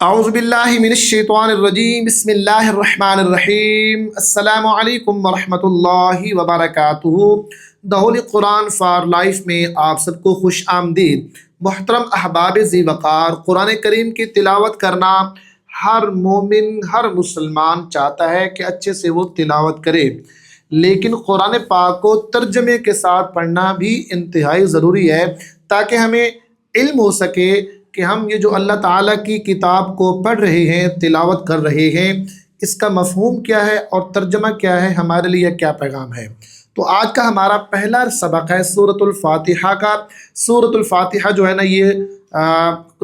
اعوذ باللہ من الشیطان الرجیم بسم اللہ الرحمن الرحیم السلام علیکم ورحمۃ اللہ وبرکاتہ۔ دا ہولی قرآن فار لائف میں آپ سب کو خوش آمدید۔ محترم احباب ذی وقار، قرآن کریم کی تلاوت کرنا ہر مومن ہر مسلمان چاہتا ہے کہ اچھے سے وہ تلاوت کرے، لیکن قرآن پاک کو ترجمے کے ساتھ پڑھنا بھی انتہائی ضروری ہے تاکہ ہمیں علم ہو سکے کہ ہم یہ جو اللہ تعالیٰ کی کتاب کو پڑھ رہے ہیں، تلاوت کر رہے ہیں، اس کا مفہوم کیا ہے اور ترجمہ کیا ہے، ہمارے لیے کیا پیغام ہے۔ تو آج کا ہمارا پہلا سبق ہے سورۃ الفاتحہ کا۔ سورۃ الفاتحہ جو ہے نا، یہ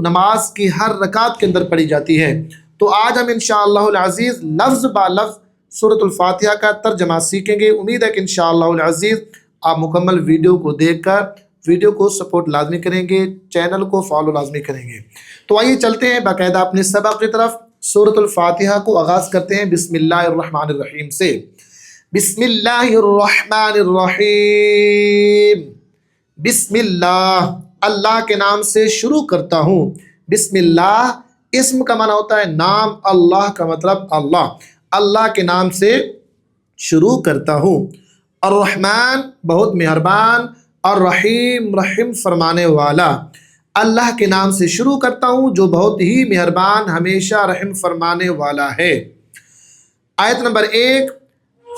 نماز کی ہر رکعت کے اندر پڑھی جاتی ہے۔ تو آج ہم انشاءاللہ العزیز لفظ با لفظ سورۃ الفاتحہ کا ترجمہ سیکھیں گے۔ امید ہے کہ انشاءاللہ العزیز آپ مکمل ویڈیو کو دیکھ کر ویڈیو کو سپورٹ لازمی کریں گے، چینل کو فالو لازمی کریں گے۔ تو آئیے چلتے ہیں باقاعدہ اپنے سبق کی طرف۔ سورۃ الفاتحہ کو آغاز کرتے ہیں بسم اللہ الرحمن الرحیم سے۔ بسم اللہ الرحمن الرحیم، بسم اللہ، اللہ کے نام سے شروع کرتا ہوں۔ بسم اللہ اسم کا معنی ہوتا ہے نام، اللہ کا مطلب اللہ، اللہ کے نام سے شروع کرتا ہوں۔ الرحمن بہت مہربان، الرحیم رحم فرمانے والا، اللہ کے نام سے شروع کرتا ہوں جو بہت ہی مہربان ہمیشہ رحم فرمانے والا ہے۔ آیت نمبر 1،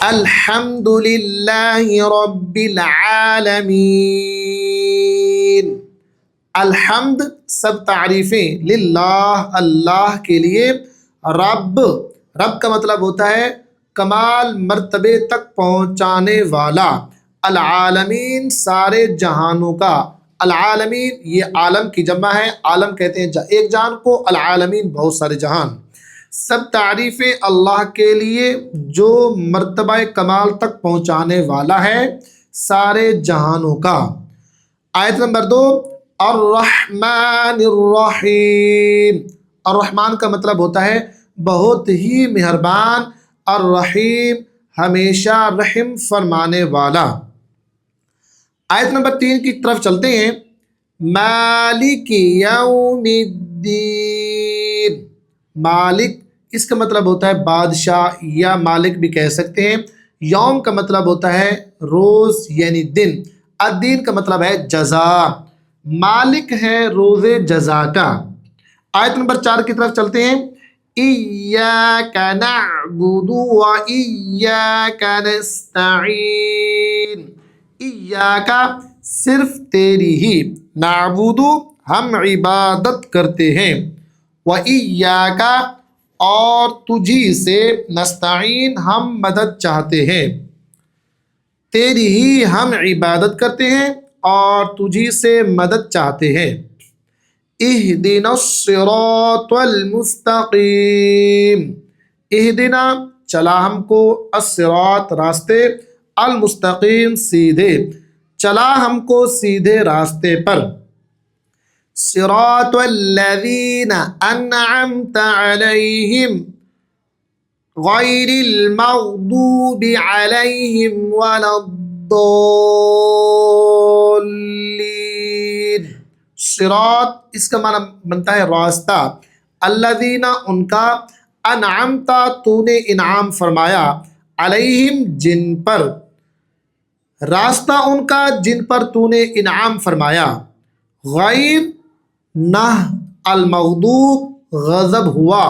الحمد للہ رب العالمین۔ الحمد سب تعریفیں، للہ اللہ کے لیے، رب رب کا مطلب ہوتا ہے کمال مرتبے تک پہنچانے والا، العالمین سارے جہانوں کا۔ العالمین یہ عالم کی جمع ہے، عالم کہتے ہیں ایک جہان کو، العالمین بہت سارے جہان۔ سب تعریفیں اللہ کے لیے جو مرتبہ کمال تک پہنچانے والا ہے سارے جہانوں کا۔ آیت نمبر 2، الرحمن الرحیم۔ الرحمن کا مطلب ہوتا ہے بہت ہی مہربان، الرحیم ہمیشہ رحم فرمانے والا۔ آیت نمبر 3 کی طرف چلتے ہیں۔ مالک یوم الدین۔ مالک اس کا مطلب ہوتا ہے بادشاہ یا مالک بھی کہہ سکتے ہیں۔ یوم کا مطلب ہوتا ہے روز یعنی دن، الدین کا مطلب ہے جزا، مالک ہے روز جزا کا۔ آیت نمبر 4 کی طرف چلتے ہیں۔ ایاک نعبد و ایاک نستعین۔ ایاک صرف تیری ہی، نعبد ہم عبادت کرتے ہیں، و ایاک اور تجھی سے، نستعین ہم مدد چاہتے ہیں، تیری ہی ہم عبادت کرتے ہیں اور تجھی سے مدد چاہتے ہیں۔ اہدنا الصراط المستقیم۔ اہدنا چلا ہم کو، الصراط راستے، المستقیم سیدھے، چلا ہم کو سیدھے راستے پر۔ صراط الذین انعمت علیہم غیر المغضوب علیہم ولا الضالین۔ صراط اس کا معنی بنتا ہے راستہ، الذین ان کا، انعمتا تو نے انعام فرمایا، علیہم جن پر، راستہ ان کا جن پر تو نے انعام فرمایا، غیر نہ، المغضوب غضب ہوا،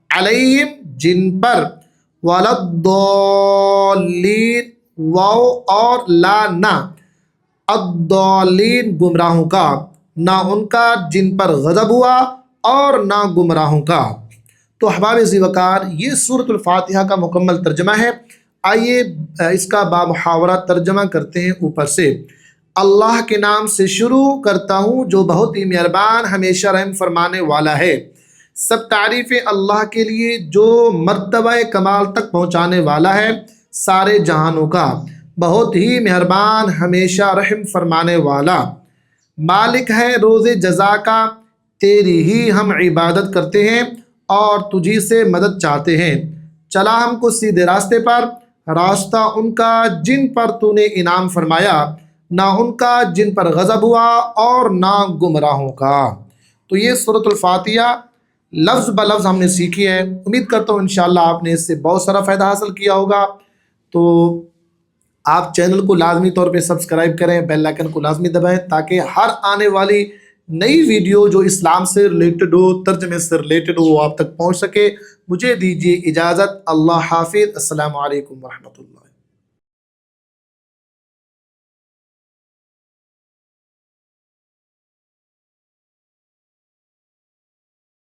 علیہم جن پر، ولا الضالین واو اور لا نہ، الضالین گمراہوں کا، نہ ان کا جن پر غضب ہوا اور نہ گمراہوں کا۔ تو احباب ذی وقار یہ سورۃ الفاتحہ کا مکمل ترجمہ ہے۔ آئیے اس کا بامحاورہ ترجمہ کرتے ہیں اوپر سے۔ اللہ کے نام سے شروع کرتا ہوں جو بہت ہی مہربان ہمیشہ رحم فرمانے والا ہے۔ سب تعریفیں اللہ کے لیے جو مرتبہ کمال تک پہنچانے والا ہے سارے جہانوں کا، بہت ہی مہربان ہمیشہ رحم فرمانے والا، مالک ہے روز جزا کا، تیری ہی ہم عبادت کرتے ہیں اور تجھی سے مدد چاہتے ہیں، چلا ہم کو سیدھے راستے پر، راستہ ان کا جن پر تو نے انعام فرمایا، نہ ان کا جن پر غضب ہوا اور نہ گمراہوں کا۔ تو یہ سورۃ الفاتحہ لفظ بلفظ ہم نے سیکھی ہے. امید کرتا ہوں انشاءاللہ آپ نے اس سے بہت سارا فائدہ حاصل کیا ہوگا. تو آپ چینل کو لازمی طور پہ سبسکرائب کریں، بیل آئکن کو لازمی دبائیں تاکہ ہر آنے والی نئی ویڈیو جو اسلام سے ریلیٹڈ ہو، ترجمے سے ریلیٹڈ ہو، وہ آپ تک پہنچ سکے. مجھے دیجیے اجازت. اللہ حافظ. السلام علیکم ورحمۃ اللہ.